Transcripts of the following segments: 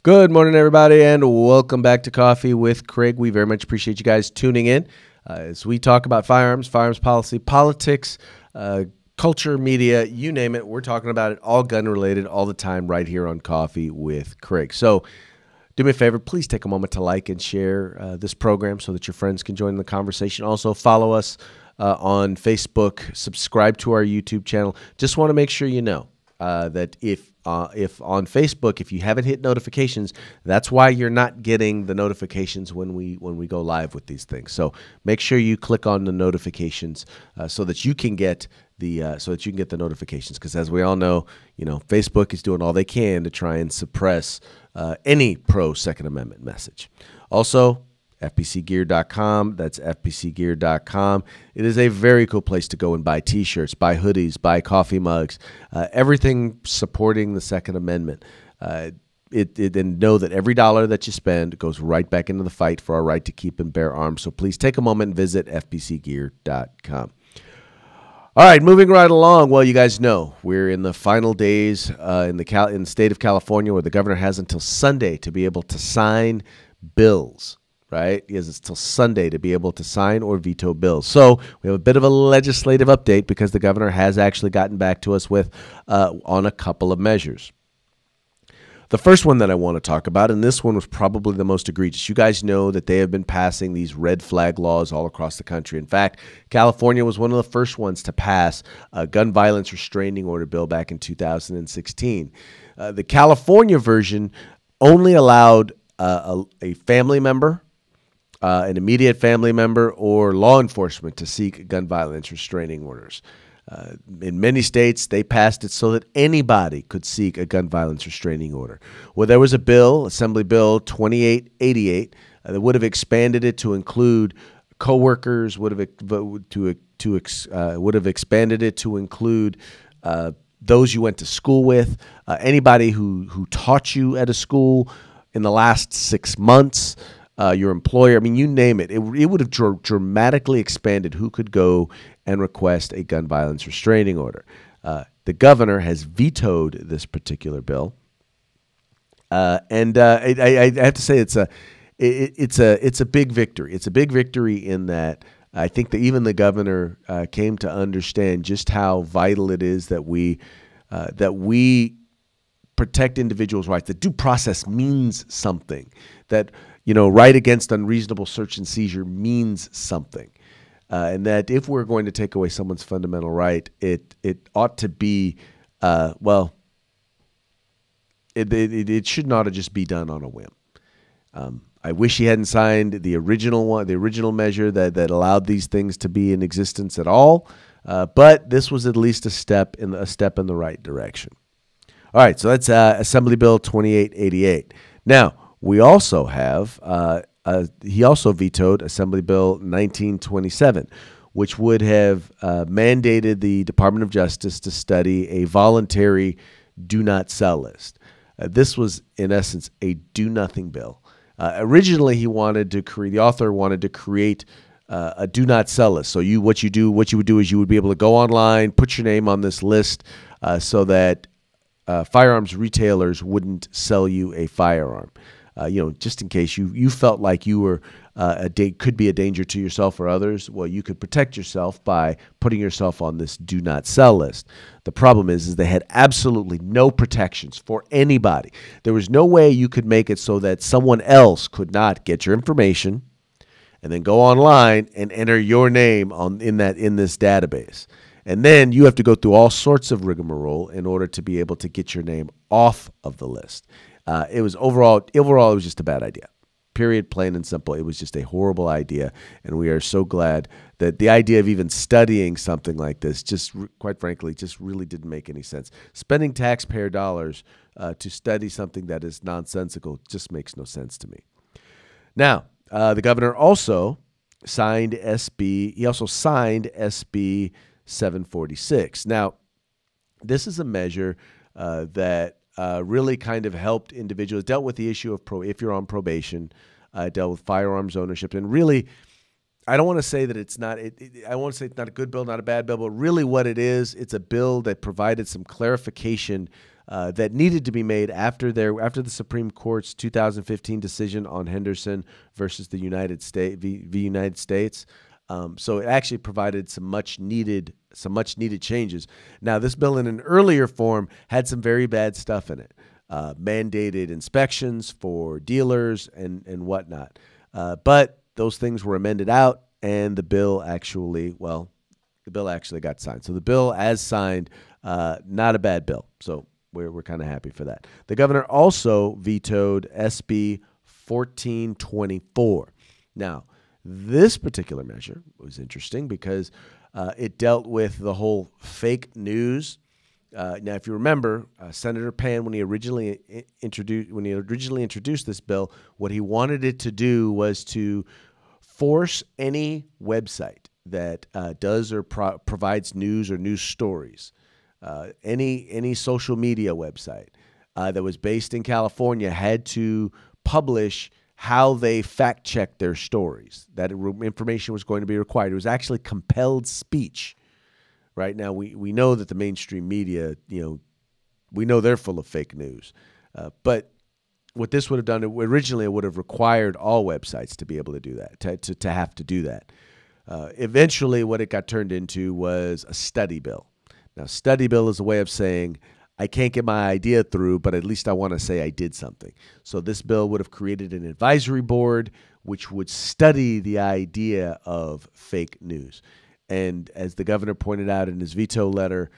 Good morning, everybody, and welcome back to Coffee with Craig. We very much appreciate you guys tuning in as we talk about firearms policy, politics, culture, media, you name it. We're talking about it, all gun-related, all the time, right here on Coffee with Craig. So do me a favor, please take a moment to like and share this program so that your friends can join the conversation. Also, follow us on Facebook, subscribe to our YouTube channel. Just want to make sure you know that if on Facebook, if you haven't hit notifications, that's why you're not getting the notifications when we go live with these things. So make sure you click on the notifications so that you can get the notifications. Because as we all know, Facebook is doing all they can to try and suppress any pro Second Amendment message. Also, FPCgear.com. That's FPCgear.com. It is a very cool place to go and buy T-shirts, buy hoodies, buy coffee mugs, everything supporting the Second Amendment. And know that every dollar that you spend goes right back into the fight for our right to keep and bear arms. So please take a moment and visit FPCgear.com. All right, moving right along. Well, you guys know we're in the final days in the state of California, where the governor has until Sunday to be able to sign bills. Right? He has until Sunday to be able to sign or veto bills. So we have a bit of a legislative update because the governor has actually gotten back to us with on a couple of measures. The first one that I want to talk about, and this one was probably the most egregious. You guys know that they have been passing these red flag laws all across the country. In fact, California was one of the first ones to pass a gun violence restraining order bill back in 2016. The California version only allowed a family member, an immediate family member, or law enforcement to seek gun violence restraining orders. In many states, they passed it so that anybody could seek a gun violence restraining order. Well, there was a bill, Assembly Bill 2888, that would have expanded it to include coworkers, would have expanded it to include those you went to school with, anybody who taught you at a school in the last 6 months. Your employer, I mean, you name it. It would have dramatically expanded who could go and request a gun violence restraining order. The governor has vetoed this particular bill, and I have to say it's a big victory. It's a big victory in that I think that even the governor came to understand just how vital it is that we protect individuals' rights. That due process means something. That right against unreasonable search and seizure means something. And that if we're going to take away someone's fundamental right, it ought to be, it should not just be done on a whim. I wish he hadn't signed the original measure that allowed these things to be in existence at all. But this was at least a step in the right direction. All right, so that's Assembly Bill 2888. Now, we also have, he also vetoed Assembly Bill 1927, which would have mandated the Department of Justice to study a voluntary do-not-sell list. This was, in essence, a do-nothing bill. Originally, the author wanted to create a do-not-sell list. So what you would do is you would be able to go online, put your name on this list so that firearms retailers wouldn't sell you a firearm. Just in case you felt like you were could be a danger to yourself or others, well, you could protect yourself by putting yourself on this do not sell list. The problem is they had absolutely no protections for anybody. There was no way you could make it so that someone else could not get your information and then go online and enter your name in this database. And then you have to go through all sorts of rigmarole in order to be able to get your name off of the list. It was overall, it was just a bad idea. Period, plain and simple. It was just a horrible idea, and we are so glad that the idea of even studying something like this, just quite frankly, just really didn't make any sense. Spending taxpayer dollars to study something that is nonsensical just makes no sense to me. Now, the governor also signed SB 746. Now, this is a measure that really kind of helped individuals, dealt with the issue of if you're on probation, dealt with firearms ownership, and really, I don't want to say that it's not. I want to say it's not a good bill, not a bad bill, but really what it is, it's a bill that provided some clarification that needed to be made after the Supreme Court's 2015 decision on Henderson versus the United States v. United States. So it actually provided some much needed changes. Now, this bill in an earlier form had some very bad stuff in it, mandated inspections for dealers and whatnot, but those things were amended out, and the bill actually got signed. So the bill as signed, not a bad bill. So we're kind of happy for that. The governor also vetoed SB 1424. Now, this particular measure was interesting because it dealt with the whole fake news. Now, if you remember, Senator Pan, when he originally introduced this bill, what he wanted it to do was to force any website that does or provides news or news stories, any social media website that was based in California had to publish how they fact-checked their stories. That information was going to be required. It was actually compelled speech. Right now, we know that the mainstream media, we know they're full of fake news. But what this would have done, originally it would have required all websites to be able to do that, to have to do that. Eventually, what it got turned into was a study bill. Now, study bill is a way of saying, I can't get my idea through, but at least I want to say I did something. So this bill would have created an advisory board which would study the idea of fake news. And as the governor pointed out in his veto letter,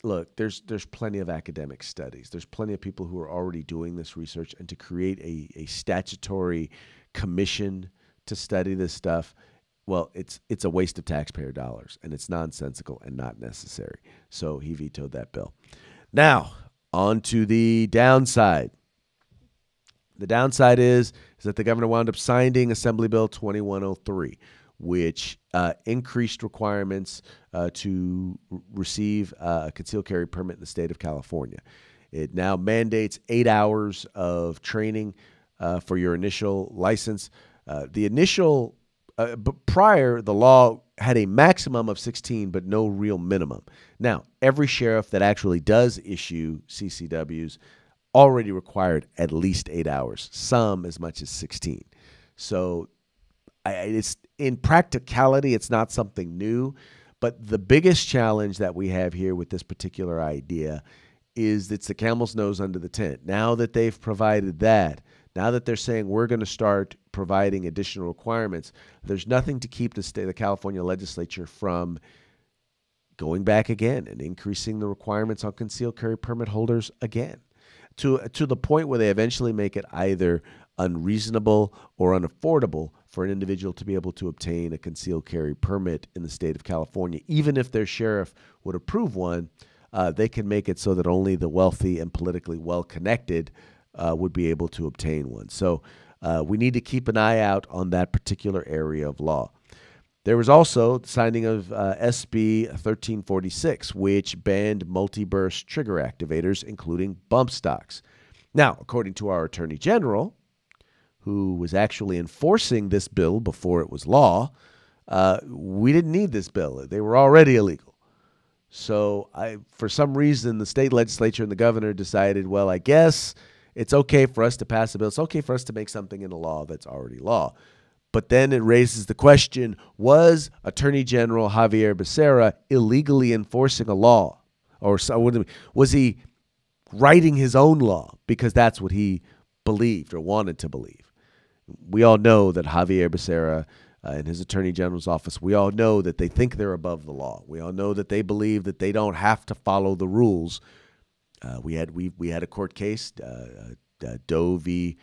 look, there's plenty of academic studies. There's plenty of people who are already doing this research, and to create a statutory commission to study this stuff, well, it's a waste of taxpayer dollars, and it's nonsensical and not necessary. So he vetoed that bill. Now, on to the downside. The downside is that the governor wound up signing Assembly Bill 2103, which increased requirements to receive a concealed carry permit in the state of California. It now mandates 8 hours of training for your initial license. Prior, the law had a maximum of 16, but no real minimum. Now, every sheriff that actually does issue CCWs already required at least 8 hours, some as much as 16. So it's in practicality, it's not something new, but the biggest challenge that we have here with this particular idea is it's the camel's nose under the tent. Now that they've provided that, now that they're saying we're going to start providing additional requirements, there's nothing to keep the California legislature from going back again and increasing the requirements on concealed carry permit holders again, to the point where they eventually make it either unreasonable or unaffordable for an individual to be able to obtain a concealed carry permit in the state of California. Even if their sheriff would approve one, they can make it so that only the wealthy and politically well-connected would be able to obtain one. So we need to keep an eye out on that particular area of law. There was also the signing of SB 1346, which banned multi-burst trigger activators, including bump stocks. Now, according to our Attorney General, who was actually enforcing this bill before it was law, we didn't need this bill. They were already illegal. So for some reason, the state legislature and the governor decided, well, I guess it's okay for us to pass a bill. It's okay for us to make something into law that's already law. But then it raises the question, was Attorney General Javier Becerra illegally enforcing a law? Or was he writing his own law because that's what he believed or wanted to believe? We all know that Javier Becerra and his Attorney General's office, we all know that they think they're above the law. We all know that they believe that they don't have to follow the rules. We had a court case, Doe v.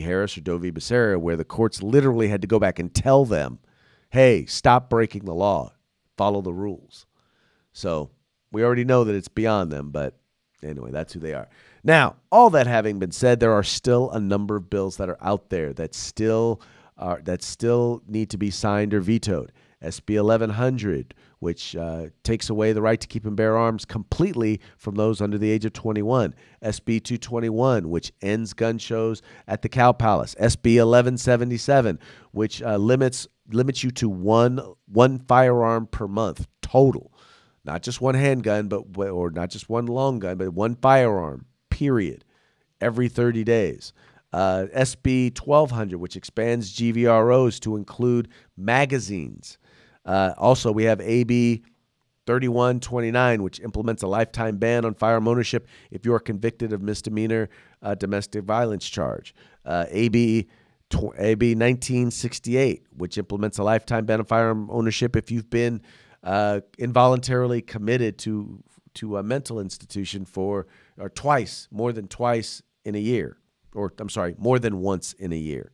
Harris or Doe v. Becerra, where the courts literally had to go back and tell them, hey, stop breaking the law, follow the rules. So we already know that it's beyond them, but anyway, that's who they are. Now, all that having been said, there are still a number of bills that are out there that still need to be signed or vetoed. SB 1100, which takes away the right to keep and bear arms completely from those under the age of 21. SB 221, which ends gun shows at the Cow Palace. SB 1177, which limits you to one firearm per month total. Not just one handgun, or not just one long gun, but one firearm, period, every 30 days. SB 1200, which expands GVROs to include magazines. Also, we have AB 3129, which implements a lifetime ban on firearm ownership if you are convicted of misdemeanor domestic violence charge. AB 1968, which implements a lifetime ban on firearm ownership if you've been involuntarily committed to a mental institution more than twice in a year. More than once in a year.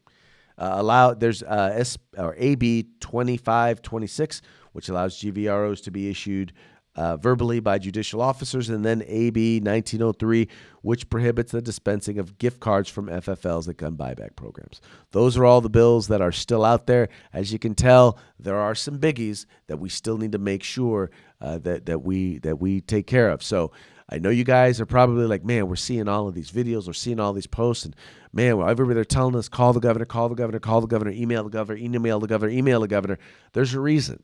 There's AB 2526, which allows GVROs to be issued verbally by judicial officers, and then AB 1903, which prohibits the dispensing of gift cards from FFLs at gun buyback programs. Those are all the bills that are still out there. As you can tell, there are some biggies that we still need to make sure that we take care of. So I know you guys are probably like, man, we're seeing all of these videos, we're seeing all these posts, and man, everybody they're telling us, call the governor, call the governor, call the governor, email the governor, email the governor, email the governor. There's a reason,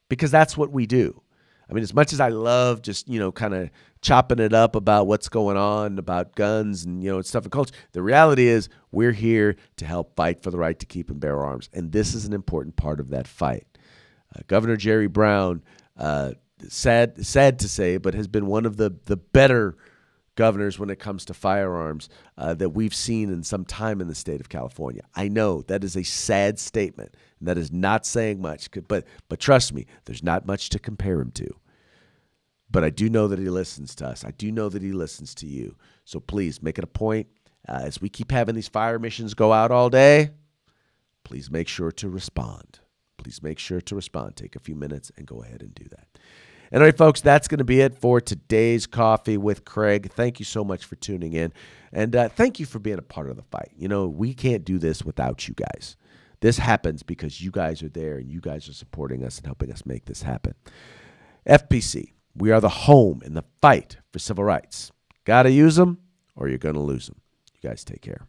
because that's what we do. I mean, as much as I love just, kind of chopping it up about what's going on, about guns and, stuff and culture, the reality is we're here to help fight for the right to keep and bear arms, and this is an important part of that fight. Governor Jerry Brown, sad to say, but has been one of the better governors when it comes to firearms that we've seen in some time in the state of California. I know that is a sad statement, and that is not saying much, but trust me, there's not much to compare him to. But I do know that he listens to us. I do know that he listens to you. So please make it a point, as we keep having these fire missions go out all day, please make sure to respond. Please make sure to respond. Take a few minutes and go ahead and do that. And all right, folks, that's going to be it for today's Coffee with Craig. Thank you so much for tuning in. And thank you for being a part of the fight. We can't do this without you guys. This happens because you guys are there and you guys are supporting us and helping us make this happen. FPC, we are the home in the fight for civil rights. Got to use them or you're going to lose them. You guys take care.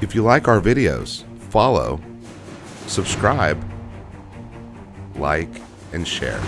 If you like our videos, follow, subscribe, like, and share.